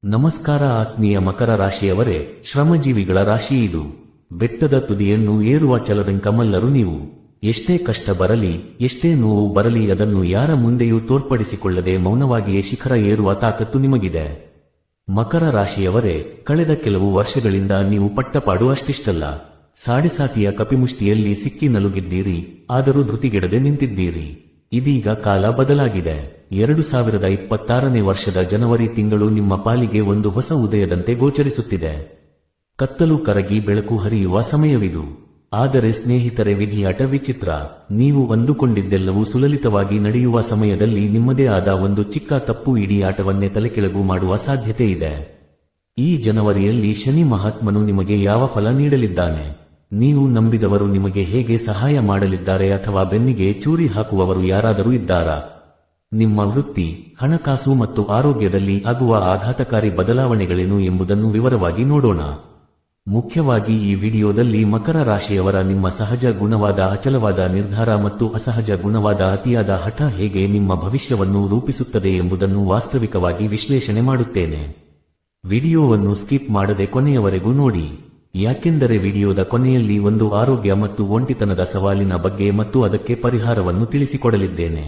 ನಮಸ್ಕಾರ ಆತ್ಮೀಯ ಮಕರ ರಾಶಿಯವರೇ, ಶ್ರಮಜೀವಿಗಳ ರಾಶಿ ಇದು. ಬೆಟ್ಟದ ತುದಿಯನ್ನು ಏರುವ ಛಲದಂಕಮಲ್ಲರು ನೀವು. ಎಷ್ಟೇ ಕಷ್ಟ ಬರಲಿ, ಎಷ್ಟೇ ನೋವು ಬರಲಿ, ಅದನ್ನು ಯಾರ ಮುಂದೆಯೂ ತೋರ್ಪಡಿಸಿಕೊಳ್ಳದೆ ಮೌನವಾಗಿಯೇ ಶಿಖರ ಏರುವ ತಾಕತ್ತು ನಿಮಗಿದೆ. ಮಕರ ರಾಶಿಯವರೇ, ಕಳೆದ ಕೆಲವು ವರ್ಷಗಳಿಂದ ನೀವು ಪಟ್ಟಪಾಡು ಅಷ್ಟಿಷ್ಟಲ್ಲ. ಸಾಡೆಸಾತಿಯ ಕಪಿಮುಷ್ಟಿಯಲ್ಲಿ ಸಿಕ್ಕಿ ನಲುಗಿದ್ದೀರಿ, ಆದರೂ ಧೃತಿಗೆಡದೆ ನಿಂತಿದ್ದೀರಿ. ಇದೀಗ ಕಾಲ ಬದಲಾಗಿದೆ. 2026ನೇ ವರ್ಷದ ಜನವರಿ ತಿಂಗಳು ನಿಮ್ಮ ಪಾಲಿಗೆ ಒಂದು ಹೊಸ ಉದಯದಂತೆ ಗೋಚರಿಸುತ್ತಿದೆ. ಕತ್ತಲು ಕರಗಿ ಬೆಳಕು ಹರಿಯುವ ಸಮಯವಿದು. ಆದರೆ ಸ್ನೇಹಿತರೆ, ವಿಧಿಯಾಟ ವಿಚಿತ್ರ. ನೀವು ಅಂದುಕೊಂಡಿದ್ದೆಲ್ಲವೂ ಸುಲಲಿತವಾಗಿ ನಡೆಯುವ ಸಮಯದಲ್ಲಿ ನಿಮ್ಮದೇ ಆದ ಒಂದು ಚಿಕ್ಕ ತಪ್ಪು ಇಡೀ ಆಟವನ್ನೇ ತಲೆಕೆಳಗು ಮಾಡುವ ಸಾಧ್ಯತೆ ಇದೆ. ಈ ಜನವರಿಯಲ್ಲಿ ಶನಿ ಮಹಾತ್ಮನು ನಿಮಗೆ ಯಾವ ಫಲ ನೀಡಲಿದ್ದಾನೆ? ನೀವು ನಂಬಿದವರು ನಿಮಗೆ ಹೇಗೆ ಸಹಾಯ ಮಾಡಲಿದ್ದಾರೆ? ಅಥವಾ ಬೆನ್ನಿಗೆ ಚೂರಿ ಹಾಕುವವರು ಯಾರಾದರೂ ಇದ್ದಾರಾ? ನಿಮ್ಮ ವೃತ್ತಿ, ಹಣಕಾಸು ಮತ್ತು ಆರೋಗ್ಯದಲ್ಲಿ ಆಗುವ ಆಘಾತಕಾರಿ ಬದಲಾವಣೆಗಳೇನು ಎಂಬುದನ್ನು ವಿವರವಾಗಿ ನೋಡೋಣ. ಮುಖ್ಯವಾಗಿ ಈ ವಿಡಿಯೋದಲ್ಲಿ ಮಕರ ರಾಶಿಯವರ ನಿಮ್ಮ ಸಹಜ ಗುಣವಾದ ಅಚಲವಾದ ನಿರ್ಧಾರ ಮತ್ತು ಅಸಹಜ ಗುಣವಾದ ಅತಿಯಾದ ಹಠ ಹೇಗೆ ನಿಮ್ಮ ಭವಿಷ್ಯವನ್ನು ರೂಪಿಸುತ್ತದೆ ಎಂಬುದನ್ನು ವಾಸ್ತವಿಕವಾಗಿ ವಿಶ್ಲೇಷಣೆ ಮಾಡುತ್ತೇನೆ. ವಿಡಿಯೋವನ್ನು ಸ್ಕಿಪ್ ಮಾಡದೆ ಕೊನೆಯವರೆಗೂ ನೋಡಿ, ಯಾಕೆಂದರೆ ವಿಡಿಯೋದ ಕೊನೆಯಲ್ಲಿ ಒಂದು ಆರೋಗ್ಯ ಮತ್ತು ಒಂಟಿತನದ ಸವಾಲಿನ ಬಗ್ಗೆ ಮತ್ತು ಅದಕ್ಕೆ ಪರಿಹಾರವನ್ನು ತಿಳಿಸಿಕೊಡಲಿದ್ದೇನೆ.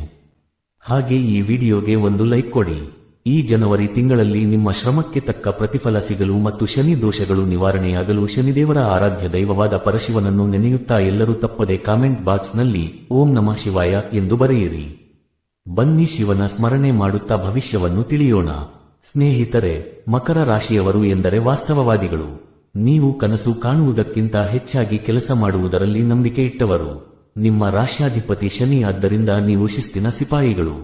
ಹಾಗೆ ಈ ವಿಡಿಯೋಗೆ ಒಂದು ಲೈಕ್ ಕೊಡಿ. ಈ ಜನವರಿ ತಿಂಗಳಲ್ಲಿ ನಿಮ್ಮ ಶ್ರಮಕ್ಕೆ ತಕ್ಕ ಪ್ರತಿಫಲ ಸಿಗಲು ಮತ್ತು ಶನಿ ದೋಷಗಳು ನಿವಾರಣೆಯಾಗಲು ಶನಿದೇವರ ಆರಾಧ್ಯ ದೈವವಾದ ಪರಶಿವನನ್ನು ನೆನೆಯುತ್ತಾ ಎಲ್ಲರೂ ತಪ್ಪದೆ ಕಾಮೆಂಟ್ ಬಾಕ್ಸ್ನಲ್ಲಿ ಓಂ ನಮಃ ಶಿವಾಯ ಎಂದು ಬರೆಯಿರಿ. ಬನ್ನಿ ಶಿವನ ಸ್ಮರಣೆ ಮಾಡುತ್ತಾ ಭವಿಷ್ಯವನ್ನು ತಿಳಿಯೋಣ. ಸ್ನೇಹಿತರೆ, ಮಕರ ರಾಶಿಯವರು ಎಂದರೆ ವಾಸ್ತವವಾದಿಗಳು. ನೀವು ಕನಸು ಕಾಣುವುದಕ್ಕಿಂತ ಹೆಚ್ಚಾಗಿ ಕೆಲಸ ಮಾಡುವುದರಲ್ಲಿ ನಂಬಿಕೆ ಇಟ್ಟವರು. ನಿಮ್ಮ ರಾಶ್ಯಾಧಿಪತಿ ಶನಿ, ಆದ್ದರಿಂದ ನೀವು ಶಿಸ್ತಿನ ಸಿಪಾಯಿಗಳು.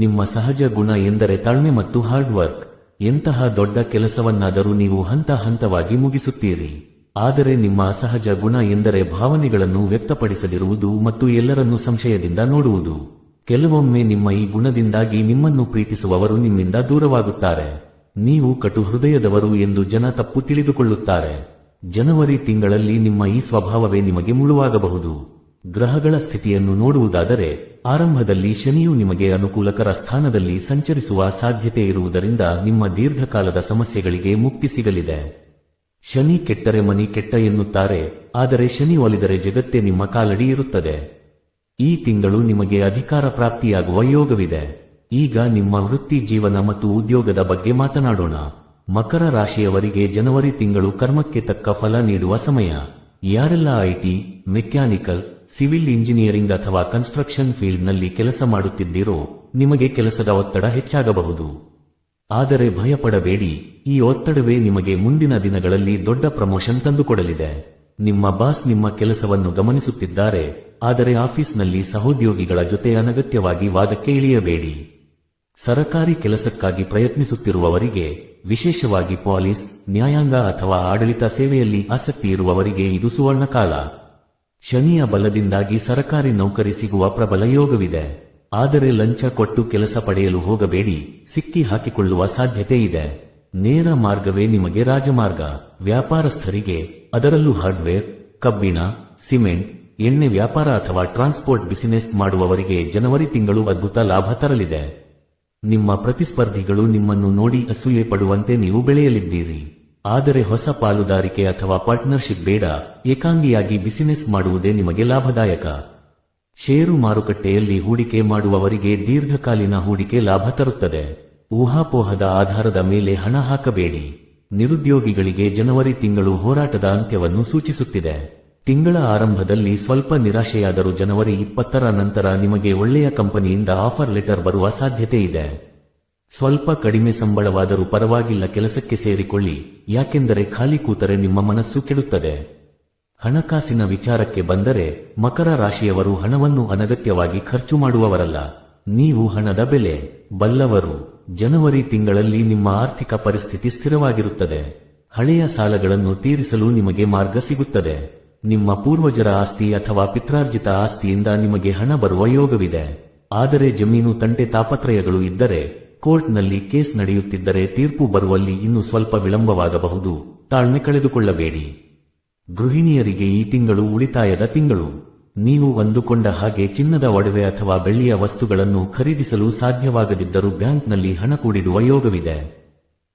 ನಿಮ್ಮ ಸಹಜ ಗುಣ ಎಂದರೆ ತಾಳ್ಮೆ ಮತ್ತು ಹಾರ್ಡ್ ವರ್ಕ್. ಎಂತಹ ದೊಡ್ಡ ಕೆಲಸವನ್ನಾದರೂ ನೀವು ಹಂತ ಹಂತವಾಗಿ ಮುಗಿಸುತ್ತೀರಿ. ಆದರೆ ನಿಮ್ಮ ಅಸಹಜ ಗುಣ ಎಂದರೆ ಭಾವನೆಗಳನ್ನು ವ್ಯಕ್ತಪಡಿಸದಿರುವುದು ಮತ್ತು ಎಲ್ಲರನ್ನೂ ಸಂಶಯದಿಂದ ನೋಡುವುದು. ಕೆಲವೊಮ್ಮೆ ನಿಮ್ಮ ಈ ಗುಣದಿಂದಾಗಿ ನಿಮ್ಮನ್ನು ಪ್ರೀತಿಸುವವರು ನಿಮ್ಮಿಂದ ದೂರವಾಗುತ್ತಾರೆ. ನೀವು ಕಟು ಹೃದಯದವರು ಎಂದು ಜನ ತಪ್ಪು ತಿಳಿದುಕೊಳ್ಳುತ್ತಾರೆ. ಜನವರಿ ತಿಂಗಳಲ್ಲಿ ನಿಮ್ಮ ಈ ಸ್ವಭಾವವೇ ನಿಮಗೆ ಮುಳುವಾಗಬಹುದು. ಗ್ರಹಗಳ ಸ್ಥಿತಿಯನ್ನು ನೋಡುವುದಾದರೆ, ಆರಂಭದಲ್ಲಿ ಶನಿಯು ನಿಮಗೆ ಅನುಕೂಲಕರ ಸ್ಥಾನದಲ್ಲಿ ಸಂಚರಿಸುವ ಸಾಧ್ಯತೆ ಇರುವುದರಿಂದ ನಿಮ್ಮ ದೀರ್ಘಕಾಲದ ಸಮಸ್ಯೆಗಳಿಗೆ ಮುಕ್ತಿ ಸಿಗಲಿದೆ. ಶನಿ ಕೆಟ್ಟರೆ ಮನಿ ಕೆಟ್ಟ ಎನ್ನುತ್ತಾರೆ, ಆದರೆ ಶನಿ ಒಲಿದರೆ ಜಗತ್ತೇ ನಿಮ್ಮ ಕಾಲಡಿ ಇರುತ್ತದೆ. ಈ ತಿಂಗಳು ನಿಮಗೆ ಅಧಿಕಾರ ಪ್ರಾಪ್ತಿಯಾಗುವ ಯೋಗವಿದೆ. ಈಗ ನಿಮ್ಮ ವೃತ್ತಿ ಜೀವನ ಮತ್ತು ಉದ್ಯೋಗದ ಬಗ್ಗೆ ಮಾತನಾಡೋಣ. ಮಕರ ರಾಶಿಯವರಿಗೆ ಜನವರಿ ತಿಂಗಳು ಕರ್ಮಕ್ಕೆ ತಕ್ಕ ಫಲ ನೀಡುವ ಸಮಯ. ಯಾರೆಲ್ಲ ಐಟಿ, ಮೆಕ್ಯಾನಿಕಲ್, ಸಿವಿಲ್ ಇಂಜಿನಿಯರಿಂಗ್ ಅಥವಾ ಕನ್ಸ್ಟ್ರಕ್ಷನ್ ಫೀಲ್ಡ್ನಲ್ಲಿ ಕೆಲಸ ಮಾಡುತ್ತಿದ್ದೀರೋ, ನಿಮಗೆ ಕೆಲಸದ ಒತ್ತಡ ಹೆಚ್ಚಾಗಬಹುದು. ಆದರೆ ಭಯಪಡಬೇಡಿ, ಈ ಒತ್ತಡವೇ ನಿಮಗೆ ಮುಂದಿನ ದಿನಗಳಲ್ಲಿ ದೊಡ್ಡ ಪ್ರಮೋಷನ್ ತಂದುಕೊಡಲಿದೆ. ನಿಮ್ಮ ಬಾಸ್ ನಿಮ್ಮ ಕೆಲಸವನ್ನು ಗಮನಿಸುತ್ತಿದ್ದಾರೆ, ಆದರೆ ಆಫೀಸ್ನಲ್ಲಿ ಸಹೋದ್ಯೋಗಿಗಳ ಜೊತೆ ಅನಗತ್ಯವಾಗಿ ವಾದಕ್ಕೆ ಇಳಿಯಬೇಡಿ. ಸರಕಾರಿ ಕೆಲಸಕ್ಕಾಗಿ ಪ್ರಯತ್ನಿಸುತ್ತಿರುವವರಿಗೆ, ವಿಶೇಷವಾಗಿ ಪೊಲೀಸ್, ನ್ಯಾಯಾಂಗ ಅಥವಾ ಆಡಳಿತ ಸೇವೆಯಲ್ಲಿ ಆಸಕ್ತಿ ಇರುವವರಿಗೆ ಇದು ಸುವರ್ಣ ಕಾಲ. ಶನಿಯ ಬಲದಿಂದಾಗಿ ಸರಕಾರಿ ನೌಕರಿ ಸಿಗುವ ಪ್ರಬಲ ಯೋಗವಿದೆ. ಆದರೆ ಲಂಚ ಕೊಟ್ಟು ಕೆಲಸ ಪಡೆಯಲು ಹೋಗಬೇಡಿ, ಸಿಕ್ಕಿ ಹಾಕಿಕೊಳ್ಳುವ ಸಾಧ್ಯತೆ ಇದೆ. ನೇರ ಮಾರ್ಗವೇ ನಿಮಗೆ ರಾಜಮಾರ್ಗ. ವ್ಯಾಪಾರಸ್ಥರಿಗೆ, ಅದರಲ್ಲೂ ಹಾರ್ಡ್ವೇರ್, ಕಬ್ಬಿಣ, ಸಿಮೆಂಟ್, ಎಣ್ಣೆ ವ್ಯಾಪಾರ ಅಥವಾ ಟ್ರಾನ್ಸ್ಪೋರ್ಟ್ ಬಿಸಿನೆಸ್ ಮಾಡುವವರಿಗೆ ಜನವರಿ ತಿಂಗಳು ಅದ್ಭುತ ಲಾಭ ತರಲಿದೆ. ನಿಮ್ಮ ಪ್ರತಿಸ್ಪರ್ಧಿಗಳು ನಿಮ್ಮನ್ನು ನೋಡಿ ಅಸೂಯೆ ಪಡುವಂತೆ ನೀವು ಬೆಳೆಯಲಿದ್ದೀರಿ. ಆದರೆ ಹೊಸ ಪಾಲುದಾರಿಕೆ ಅಥವಾ ಪಾರ್ಟ್ನರ್ಶಿಪ್ ಬೇಡ, ಏಕಾಂಗಿಯಾಗಿ ಬಿಸಿನೆಸ್ ಮಾಡುವುದೇ ನಿಮಗೆ ಲಾಭದಾಯಕ. ಷೇರು ಮಾರುಕಟ್ಟೆಯಲ್ಲಿ ಹೂಡಿಕೆ ಮಾಡುವವರಿಗೆ ದೀರ್ಘಕಾಲೀನ ಹೂಡಿಕೆ ಲಾಭ ತರುತ್ತದೆ. ಊಹಾಪೋಹದ ಆಧಾರದ ಮೇಲೆ ಹಣ ಹಾಕಬೇಡಿ. ನಿರುದ್ಯೋಗಿಗಳಿಗೆ ಜನವರಿ ತಿಂಗಳು ಹೋರಾಟದ ಅಂತ್ಯವನ್ನು ಸೂಚಿಸುತ್ತಿದೆ. ತಿಂಗಳ ಆರಂಭದಲ್ಲಿ ಸ್ವಲ್ಪ ನಿರಾಶೆಯಾದರೂ ಜನವರಿ 20ರ ನಂತರ ನಿಮಗೆ ಒಳ್ಳೆಯ ಕಂಪನಿಯಿಂದ ಆಫರ್ ಲೆಟರ್ ಬರುವ ಸಾಧ್ಯತೆ ಇದೆ. ಸ್ವಲ್ಪ ಕಡಿಮೆ ಸಂಬಳವಾದರೂ ಪರವಾಗಿಲ್ಲ, ಕೆಲಸಕ್ಕೆ ಸೇರಿಕೊಳ್ಳಿ, ಯಾಕೆಂದರೆ ಖಾಲಿ ಕೂತರೆ ನಿಮ್ಮ ಮನಸ್ಸು ಕೆಡುತ್ತದೆ. ಹಣಕಾಸಿನ ವಿಚಾರಕ್ಕೆ ಬಂದರೆ, ಮಕರ ರಾಶಿಯವರು ಹಣವನ್ನು ಅನಗತ್ಯವಾಗಿ ಖರ್ಚು ಮಾಡುವವರಲ್ಲ. ನೀವು ಹಣದ ಬೆಲೆ ಬಲ್ಲವರು. ಜನವರಿ ತಿಂಗಳಲ್ಲಿ ನಿಮ್ಮ ಆರ್ಥಿಕ ಪರಿಸ್ಥಿತಿ ಸ್ಥಿರವಾಗಿರುತ್ತದೆ. ಹಳೆಯ ಸಾಲಗಳನ್ನು ತೀರಿಸಲು ನಿಮಗೆ ಮಾರ್ಗ ಸಿಗುತ್ತದೆ. ನಿಮ್ಮ ಪೂರ್ವಜರ ಆಸ್ತಿ ಅಥವಾ ಪಿತ್ರಾರ್ಜಿತ ಆಸ್ತಿಯಿಂದ ನಿಮಗೆ ಹಣ ಬರುವ ಯೋಗವಿದೆ. ಆದರೆ ಜಮೀನು ತಂಟೆ ತಾಪತ್ರಯಗಳು ಇದ್ದರೆ, ಕೋರ್ಟ್ನಲ್ಲಿ ಕೇಸ್ ನಡೆಯುತ್ತಿದ್ದರೆ ತೀರ್ಪು ಬರುವಲ್ಲಿ ಇನ್ನೂ ಸ್ವಲ್ಪ ವಿಳಂಬವಾಗಬಹುದು. ತಾಳ್ಮೆ ಕಳೆದುಕೊಳ್ಳಬೇಡಿ. ಗೃಹಿಣಿಯರಿಗೆ ಈ ತಿಂಗಳು ಉಳಿತಾಯದ ತಿಂಗಳು. ನೀವು ಅಂದುಕೊಂಡ ಹಾಗೆ ಚಿನ್ನದ ಒಡವೆ ಅಥವಾ ಬೆಳ್ಳಿಯ ವಸ್ತುಗಳನ್ನು ಖರೀದಿಸಲು ಸಾಧ್ಯವಾಗದಿದ್ದರೂ ಬ್ಯಾಂಕ್ನಲ್ಲಿ ಹಣ ಕೂಡಿಡುವ ಯೋಗವಿದೆ.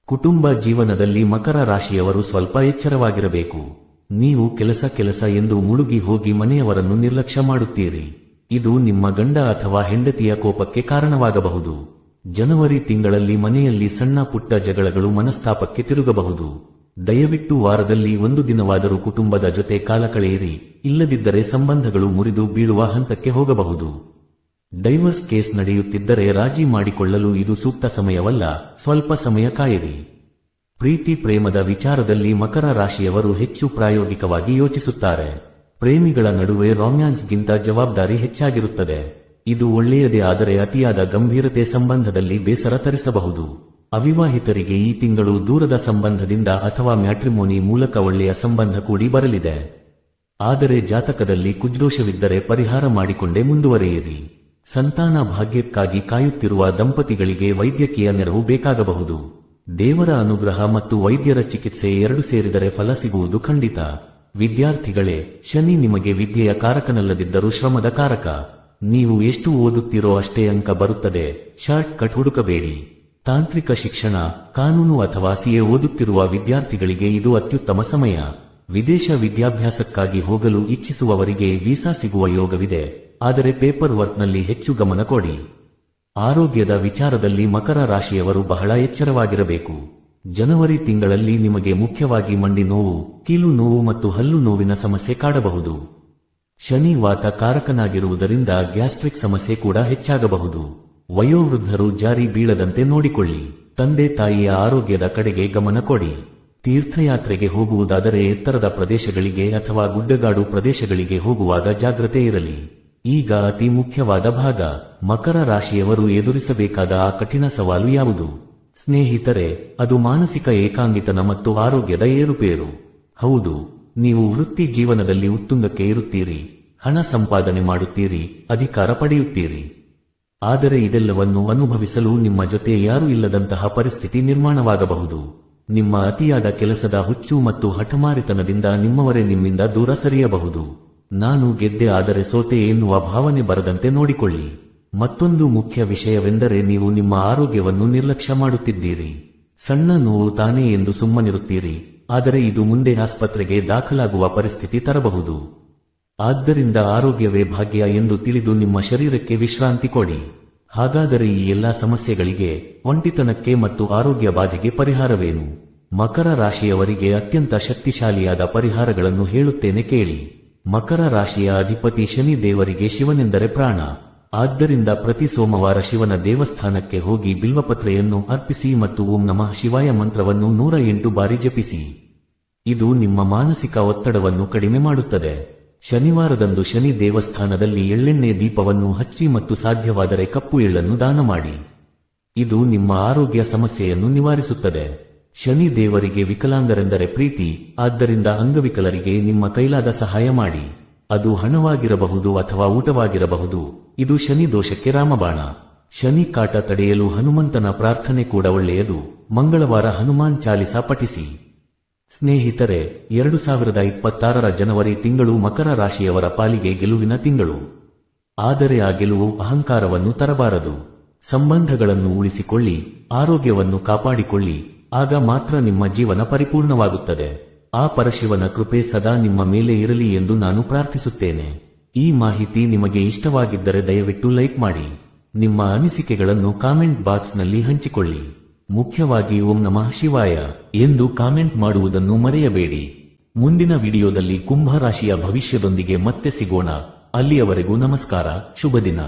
ಕುಟುಂಬ ಜೀವನದಲ್ಲಿ ಮಕರ ರಾಶಿಯವರು ಸ್ವಲ್ಪ ಎಚ್ಚರವಾಗಿರಬೇಕು. ನೀವು ಕೆಲಸ ಎಂದು ಮುಳುಗಿ ಹೋಗಿ ಮನೆಯವರನ್ನು ನಿರ್ಲಕ್ಷ್ಯ ಮಾಡುತ್ತೀರಿ. ಇದು ನಿಮ್ಮ ಗಂಡ ಅಥವಾ ಹೆಂಡತಿಯ ಕೋಪಕ್ಕೆ ಕಾರಣವಾಗಬಹುದು. ಜನವರಿ ತಿಂಗಳಲ್ಲಿ ಮನೆಯಲ್ಲಿ ಸಣ್ಣ ಪುಟ್ಟ ಜಗಳಗಳು ಮನಸ್ತಾಪಕ್ಕೆ ತಿರುಗಬಹುದು. ದಯವಿಟ್ಟು ವಾರದಲ್ಲಿ ಒಂದು ದಿನವಾದರೂ ಕುಟುಂಬದ ಜೊತೆ ಕಾಲ ಕಳೆಯಿರಿ, ಇಲ್ಲದಿದ್ದರೆ ಸಂಬಂಧಗಳು ಮುರಿದು ಬೀಳುವ ಹಂತಕ್ಕೆ ಹೋಗಬಹುದು. ಡೈವರ್ಸ್ ಕೇಸ್ ನಡೆಯುತ್ತಿದ್ದರೆ ರಾಜಿ ಮಾಡಿಕೊಳ್ಳಲು ಇದು ಸೂಕ್ತ ಸಮಯವಲ್ಲ, ಸ್ವಲ್ಪ ಸಮಯ ಕಾಯಿರಿ. ಪ್ರೀತಿ ಪ್ರೇಮದ ವಿಚಾರದಲ್ಲಿ ಮಕರ ರಾಶಿಯವರು ಹೆಚ್ಚು ಪ್ರಾಯೋಗಿಕವಾಗಿ ಯೋಚಿಸುತ್ತಾರೆ. ಪ್ರೇಮಿಗಳ ನಡುವೆ ರೊಮ್ಯಾನ್ಸ್ಗಿಂತ ಜವಾಬ್ದಾರಿ ಹೆಚ್ಚಾಗಿರುತ್ತದೆ. ಇದು ಒಳ್ಳೆಯದೇ, ಆದರೆ ಅತಿಯಾದ ಗಂಭೀರತೆ ಸಂಬಂಧದಲ್ಲಿ ಬೇಸರ ತರಿಸಬಹುದು. ಅವಿವಾಹಿತರಿಗೆ ಈ ತಿಂಗಳು ದೂರದ ಸಂಬಂಧದಿಂದ ಅಥವಾ ಮ್ಯಾಟ್ರಿಮೋನಿ ಮೂಲಕ ಒಳ್ಳೆಯ ಸಂಬಂಧ ಕೂಡಿ ಬರಲಿದೆ. ಆದರೆ ಜಾತಕದಲ್ಲಿ ಕುಜದೋಷವಿದ್ದರೆ ಪರಿಹಾರ ಮಾಡಿಕೊಂಡೇ ಮುಂದುವರಿಯಿರಿ. ಸಂತಾನ ಭಾಗ್ಯಕ್ಕಾಗಿ ಕಾಯುತ್ತಿರುವ ದಂಪತಿಗಳಿಗೆ ವೈದ್ಯಕೀಯ ನೆರವು ಬೇಕಾಗಬಹುದು. ದೇವರ ಅನುಗ್ರಹ ಮತ್ತು ವೈದ್ಯರ ಚಿಕಿತ್ಸೆ ಎರಡು ಸೇರಿದರೆ ಫಲ ಸಿಗುವುದು ಖಂಡಿತ. ವಿದ್ಯಾರ್ಥಿಗಳೇ, ಶನಿ ನಿಮಗೆ ವಿದ್ಯೆಯ ಕಾರಕನಲ್ಲದಿದ್ದರೂ ಶ್ರಮದ ಕಾರಕ. ನೀವು ಎಷ್ಟು ಓದುತ್ತೀರೋ ಅಷ್ಟೇ ಅಂಕ ಬರುತ್ತದೆ, ಶಾರ್ಟ್ ಕಟ್ ಹುಡುಕಬೇಡಿ. ತಾಂತ್ರಿಕ ಶಿಕ್ಷಣ, ಕಾನೂನು ಅಥವಾ ಸಿಎ ಓದುತ್ತಿರುವ ವಿದ್ಯಾರ್ಥಿಗಳಿಗೆ ಇದು ಅತ್ಯುತ್ತಮ ಸಮಯ. ವಿದೇಶ ವಿದ್ಯಾಭ್ಯಾಸಕ್ಕಾಗಿ ಹೋಗಲು ಇಚ್ಛಿಸುವವರಿಗೆ ವೀಸಾ ಸಿಗುವ ಯೋಗವಿದೆ, ಆದರೆ ಪೇಪರ್ ವರ್ಕ್ನಲ್ಲಿ ಹೆಚ್ಚು ಗಮನ ಕೊಡಿ. ಆರೋಗ್ಯದ ವಿಚಾರದಲ್ಲಿ ಮಕರ ರಾಶಿಯವರು ಬಹಳ ಎಚ್ಚರವಾಗಿರಬೇಕು. ಜನವರಿ ತಿಂಗಳಲ್ಲಿ ನಿಮಗೆ ಮುಖ್ಯವಾಗಿ ಮಂಡಿ ನೋವು, ಕೀಲು ನೋವು ಮತ್ತು ಹಲ್ಲು ನೋವಿನ ಸಮಸ್ಯೆ ಕಾಡಬಹುದು. ಶನಿ ವಾತ ಕಾರಕನಾಗಿರುವುದರಿಂದ ಗ್ಯಾಸ್ಟ್ರಿಕ್ ಸಮಸ್ಯೆ ಕೂಡ ಹೆಚ್ಚಾಗಬಹುದು. ವಯೋವೃದ್ಧರು ಜಾರಿ ಬೀಳದಂತೆ ನೋಡಿಕೊಳ್ಳಿ. ತಂದೆ ತಾಯಿಯ ಆರೋಗ್ಯದ ಕಡೆಗೆ ಗಮನ ಕೊಡಿ. ತೀರ್ಥಯಾತ್ರೆಗೆ ಹೋಗುವುದಾದರೆ ಎತ್ತರದ ಪ್ರದೇಶಗಳಿಗೆ ಅಥವಾ ಗುಡ್ಡಗಾಡು ಪ್ರದೇಶಗಳಿಗೆ ಹೋಗುವಾಗ ಜಾಗ್ರತೆ ಇರಲಿ. ಈಗ ಅತಿ ಮುಖ್ಯವಾದ ಭಾಗ, ಮಕರ ರಾಶಿಯವರು ಎದುರಿಸಬೇಕಾದ ಆ ಕಠಿಣ ಸವಾಲು ಯಾವುದು? ಸ್ನೇಹಿತರೆ, ಅದು ಮಾನಸಿಕ ಏಕಾಂಗಿತನ ಮತ್ತು ಆರೋಗ್ಯದ ಏರುಪೇರು. ಹೌದು, ನೀವು ವೃತ್ತಿ ಜೀವನದಲ್ಲಿ ಉತ್ತುಂಗಕ್ಕೆ ಇರುತ್ತೀರಿ, ಹಣ ಸಂಪಾದನೆ ಮಾಡುತ್ತೀರಿ, ಅಧಿಕಾರ ಪಡೆಯುತ್ತೀರಿ. ಆದರೆ ಇದೆಲ್ಲವನ್ನು ಅನುಭವಿಸಲು ನಿಮ್ಮ ಜೊತೆ ಯಾರೂ ಇಲ್ಲದಂತಹ ಪರಿಸ್ಥಿತಿ ನಿರ್ಮಾಣವಾಗಬಹುದು. ನಿಮ್ಮ ಅತಿಯಾದ ಕೆಲಸದ ಹುಚ್ಚು ಮತ್ತು ಹಠಮಾರಿತನದಿಂದ ನಿಮ್ಮವರೇ ನಿಮ್ಮಿಂದ ದೂರ ಸರಿಯಬಹುದು. ನಾನು ಗೆದ್ದೆ ಆದರೆ ಸೋತೆ ಎನ್ನುವ ಭಾವನೆ ಬರದಂತೆ ನೋಡಿಕೊಳ್ಳಿ. ಮತ್ತೊಂದು ಮುಖ್ಯ ವಿಷಯವೆಂದರೆ ನೀವು ನಿಮ್ಮ ಆರೋಗ್ಯವನ್ನು ನಿರ್ಲಕ್ಷ್ಯ ಮಾಡುತ್ತಿದ್ದೀರಿ. ಸಣ್ಣ ನೋವು ತಾನೇ ಎಂದು ಸುಮ್ಮನಿರುತ್ತೀರಿ, ಆದರೆ ಇದು ಮುಂದೆ ಆಸ್ಪತ್ರೆಗೆ ದಾಖಲಾಗುವ ಪರಿಸ್ಥಿತಿ ತರಬಹುದು. ಆದ್ದರಿಂದ ಆರೋಗ್ಯವೇ ಭಾಗ್ಯ ಎಂದು ತಿಳಿದು ನಿಮ್ಮ ಶರೀರಕ್ಕೆ ವಿಶ್ರಾಂತಿ ಕೊಡಿ. ಹಾಗಾದರೆ ಈ ಎಲ್ಲಾ ಸಮಸ್ಯೆಗಳಿಗೆ, ಒಂಟಿತನಕ್ಕೆ ಮತ್ತು ಆರೋಗ್ಯ ಬಾಧೆಗೆ ಪರಿಹಾರವೇನು? ಮಕರ ರಾಶಿಯವರಿಗೆ ಅತ್ಯಂತ ಶಕ್ತಿಶಾಲಿಯಾದ ಪರಿಹಾರಗಳನ್ನು ಹೇಳುತ್ತೇನೆ ಕೇಳಿ. ಮಕರ ರಾಶಿಯ ಅಧಿಪತಿ ಶನಿ ದೇವರಿಗೆ ಶಿವನೆಂದರೆ ಪ್ರಾಣ. ಆದ್ದರಿಂದ ಪ್ರತಿ ಸೋಮವಾರ ಶಿವನ ದೇವಸ್ಥಾನಕ್ಕೆ ಹೋಗಿ ಬಿಲ್ವಪತ್ರೆಯನ್ನು ಅರ್ಪಿಸಿ ಮತ್ತು ಓಂ ನಮಃ ಶಿವಾಯ ಮಂತ್ರವನ್ನು 108 ಬಾರಿ ಜಪಿಸಿ. ಇದು ನಿಮ್ಮ ಮಾನಸಿಕ ಒತ್ತಡವನ್ನು ಕಡಿಮೆ ಮಾಡುತ್ತದೆ. ಶನಿವಾರದಂದು ಶನಿ ದೇವಸ್ಥಾನದಲ್ಲಿ ಎಳ್ಳೆಣ್ಣೆ ದೀಪವನ್ನು ಹಚ್ಚಿ ಮತ್ತು ಸಾಧ್ಯವಾದರೆ ಕಪ್ಪು ಎಳ್ಳನ್ನು ದಾನ ಮಾಡಿ. ಇದು ನಿಮ್ಮ ಆರೋಗ್ಯ ಸಮಸ್ಯೆಯನ್ನು ನಿವಾರಿಸುತ್ತದೆ. ಶನಿ ದೇವರಿಗೆ ವಿಕಲಾಂಗರೆಂದರೆ ಪ್ರೀತಿ, ಆದ್ದರಿಂದ ಅಂಗವಿಕಲರಿಗೆ ನಿಮ್ಮ ಕೈಲಾದ ಸಹಾಯ ಮಾಡಿ. ಅದು ಹಣವಾಗಿರಬಹುದು ಅಥವಾ ಊಟವಾಗಿರಬಹುದು. ಇದು ಶನಿ ದೋಷಕ್ಕೆ ರಾಮಬಾಣ. ಶನಿ ಕಾಟ ತಡೆಯಲು ಹನುಮಂತನ ಪ್ರಾರ್ಥನೆ ಕೂಡ ಒಳ್ಳೆಯದು. ಮಂಗಳವಾರ ಹನುಮಾನ್ ಚಾಲಿಸಾ ಪಠಿಸಿ. ಸ್ನೇಹಿತರೆ, 2026ರ ಜನವರಿ ತಿಂಗಳು ಮಕರ ರಾಶಿಯವರ ಪಾಲಿಗೆ ಗೆಲುವಿನ ತಿಂಗಳು. ಆದರೆ ಆ ಗೆಲುವು ಅಹಂಕಾರವನ್ನು ತರಬಾರದು. ಸಂಬಂಧಗಳನ್ನು ಉಳಿಸಿಕೊಳ್ಳಿ, ಆರೋಗ್ಯವನ್ನು ಕಾಪಾಡಿಕೊಳ್ಳಿ, ಆಗ ಮಾತ್ರ ನಿಮ್ಮ ಜೀವನ ಪರಿಪೂರ್ಣವಾಗುತ್ತದೆ. ಆ ಪರಶಿವನ ಕೃಪೆ ಸದಾ ನಿಮ್ಮ ಮೇಲೆ ಇರಲಿ ಎಂದು ನಾನು ಪ್ರಾರ್ಥಿಸುತ್ತೇನೆ. ಈ ಮಾಹಿತಿ ನಿಮಗೆ ಇಷ್ಟವಾಗಿದ್ದರೆ ದಯವಿಟ್ಟು ಲೈಕ್ ಮಾಡಿ. ನಿಮ್ಮ ಅನಿಸಿಕೆಗಳನ್ನು ಕಾಮೆಂಟ್ ಬಾಕ್ಸ್ನಲ್ಲಿ ಹಂಚಿಕೊಳ್ಳಿ. ಮುಖ್ಯವಾಗಿ ಓಂ ನಮಃ ಶಿವಾಯ ಎಂದು ಕಾಮೆಂಟ್ ಮಾಡುವುದನ್ನು ಮರೆಯಬೇಡಿ. ಮುಂದಿನ ವಿಡಿಯೋದಲ್ಲಿ ಕುಂಭ ರಾಶಿಯ ಭವಿಷ್ಯದೊಂದಿಗೆ ಮತ್ತೆ ಸಿಗೋಣ. ಅಲ್ಲಿಯವರೆಗೂ ನಮಸ್ಕಾರ, ಶುಭ ದಿನ.